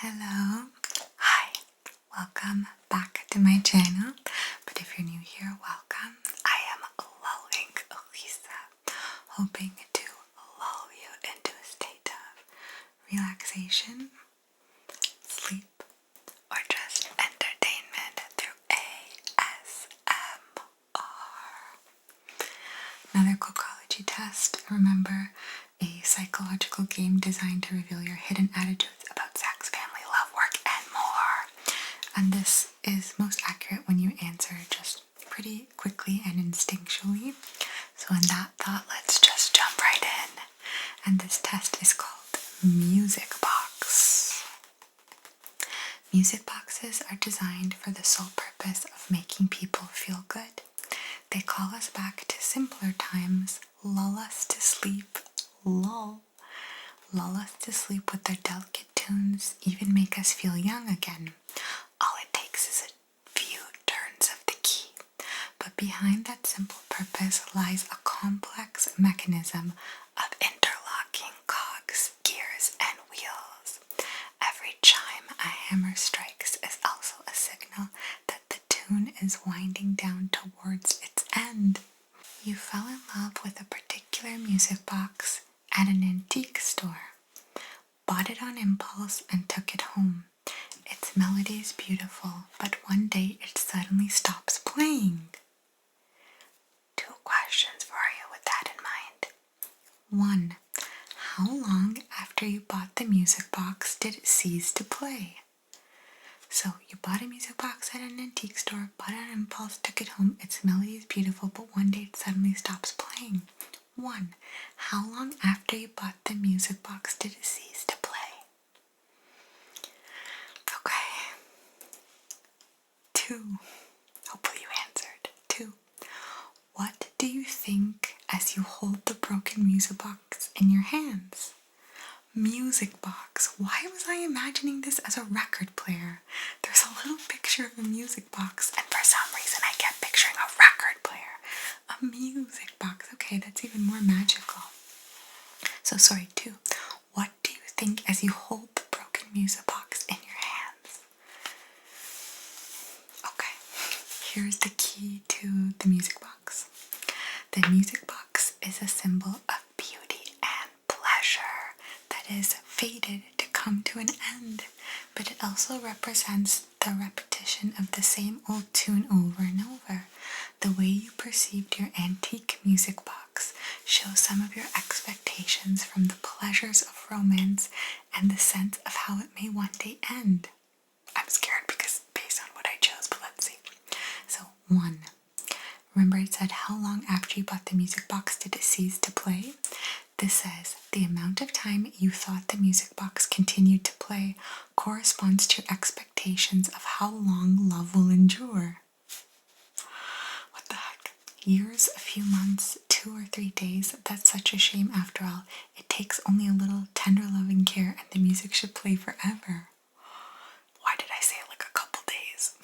Hello, hi, welcome back to my channel, but if you're new here, welcome. I am lulling Elisa, hoping to lull you into a state of relaxation, sleep, or just entertainment through ASMR. Another Kokology test. Remember, a psychological game designed to reveal your hidden attitudes about sex, family, love, work, and more. And this is most accurate when you answer just pretty quickly and instinctually. So in that thought, let's just jump right in. And this test is called Music Box. Music boxes are designed for the sole purpose of making people feel good. They call us back to simpler times, lull us to sleep, lull us to sleep with their delicate tunes, even make us feel young again. All it takes is a few turns of the key. But behind that simple purpose lies a complex mechanism of interlocking cogs, gears, and wheels. Every chime a hammer strikes is also a signal that the tune is winding down towards its end. You fell in love with a particular music box at an antique store, bought it on impulse, and took it home. Its melody is beautiful, but one day it suddenly stops playing. Two questions for you with that in mind. 1. How long after you bought the music box did it cease to play? So you bought a music box at an antique store, bought it on impulse, took it home. Its melody is beautiful, but one day it suddenly stops playing. 1. How long after you bought the music box did it cease to play? Okay. 2. Hopefully you answered. 2. What do you think as you hold the broken music box in your hands? Music box. Why was I imagining this as a record player? There's a little picture of a music box, and for some reason I kept picturing a record player. A music box. Okay, that's even more magical. So sorry, 2. What do you think as you hold the broken music box in your hands? Okay, here's the key to the music box. The music box is a symbol of beauty and pleasure that is fated to come to an end, but it also represents the repetition of the same old tune over and over. The way you perceived your antique music box shows some of your expectations from the pleasures of romance and the sense of how it may one day end. I'm scared because based on what I chose, but let's see. So 1. Remember it said how long after you bought the music box did it cease to play? This says the amount of time you thought the music box continued to play corresponds to your expectations of how long love will endure. What the heck? Years, a few months, 2 or 3 days, that's such a shame after all. It takes only a little tender loving care and the music should play forever. Why did I say it like a couple days?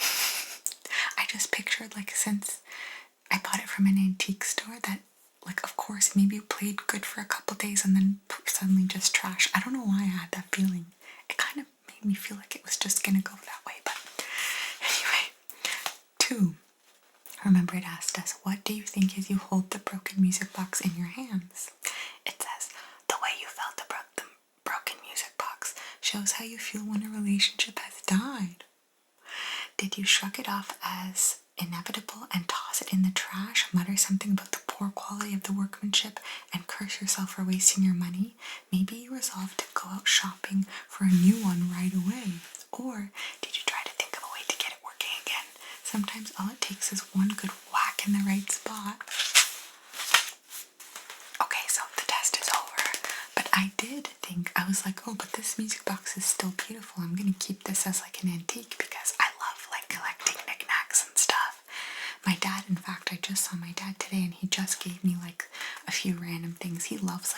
I just pictured since I bought it from an antique store that of course maybe it played good for a couple days and then suddenly just trash. I don't know why I had that feeling. It kind of made me feel like it was just gonna go that way, but anyway. 2. Remember it asked us, what do you think as you hold the broken music box in your hands? It says, the way you felt the broken music box shows how you feel when a relationship has died. Did you shrug it off as inevitable and toss it in the trash, mutter something about the poor quality of the workmanship, and curse yourself for wasting your money? Maybe you resolved to go out shopping for a new one right away. Or did you try to think of a way to get it working again? Sometimes all it takes is one good whack in the right spot. Okay, so the test is over. But I did think, I was like, oh, but this music box is still beautiful. I'm going to keep this as an antique because I love collecting knickknacks and stuff. My dad, in fact, I just saw my dad today and he just gave me a few random things. He loves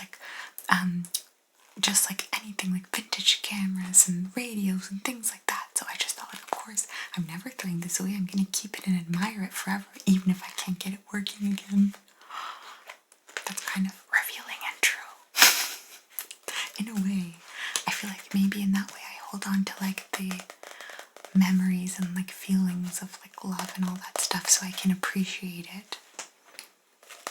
just anything vintage cameras and radios and things like that. So I just thought, of course, I'm never throwing this away. I'm going to keep it and admire it forever, even if I can't get it working again. That's kind of revealing and true. In a way, I feel like maybe in that way I hold on to like the memories and like feelings of like love and all that stuff so I can appreciate it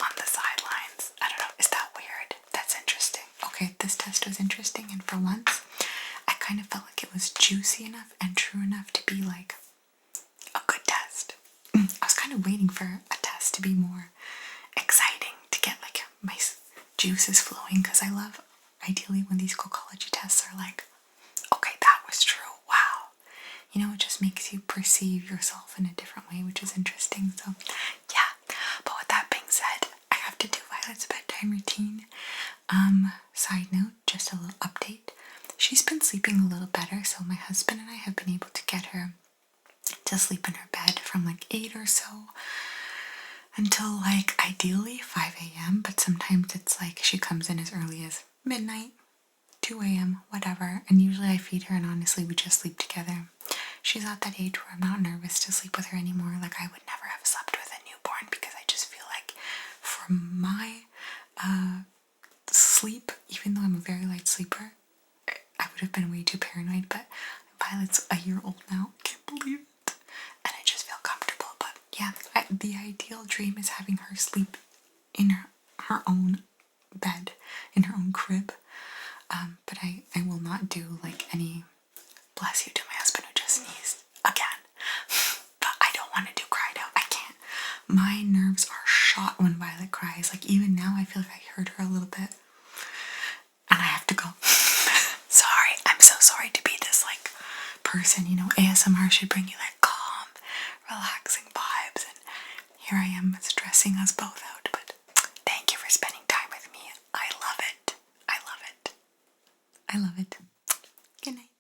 on the sidelines. I don't know, is that weird? That's interesting. Okay, this test was interesting, and for once I kind of felt like it was juicy enough and true enough to be like a good test. I was kind of waiting for a test to be more exciting, to get like my juices flowing, because I love ideally when these Kokology tests are like, okay, that was true, wow. You know, it just makes you perceive yourself in a different way, which is interesting. So yeah, but with that being said, I have to do Violet's bedtime routine. Side note, just a little update. She's been sleeping a little better, so my husband and I have been able to get her to sleep in her bed from like 8 or so until like ideally 5 a.m. But sometimes it's like she comes in as early as midnight, 2 a.m., whatever. And usually I feed her, and honestly, we just sleep together. She's at that age where I'm not nervous to sleep with her anymore. Like, I would never have slept with a newborn because I just feel like for my sleep, even though I'm a very light sleeper, I would have been way too paranoid. But Violet's a year old now. I can't believe it. And I just feel comfortable. But yeah, the ideal dream is having her sleep in her own bed, in her own crib. But I will not do like any, bless you to my husband who just sneezed again. But I don't want to do cried out. I can't. My nerves are shot when Violet cries. Like even now I feel like I heard her a little bit. And I have to go. Sorry. I'm so sorry to be this like person. You know, ASMR should bring you like calm, relaxing vibes. And here I am stressing us both out. But thank you for spending time with me. I love it. I love it. I love it. Good night.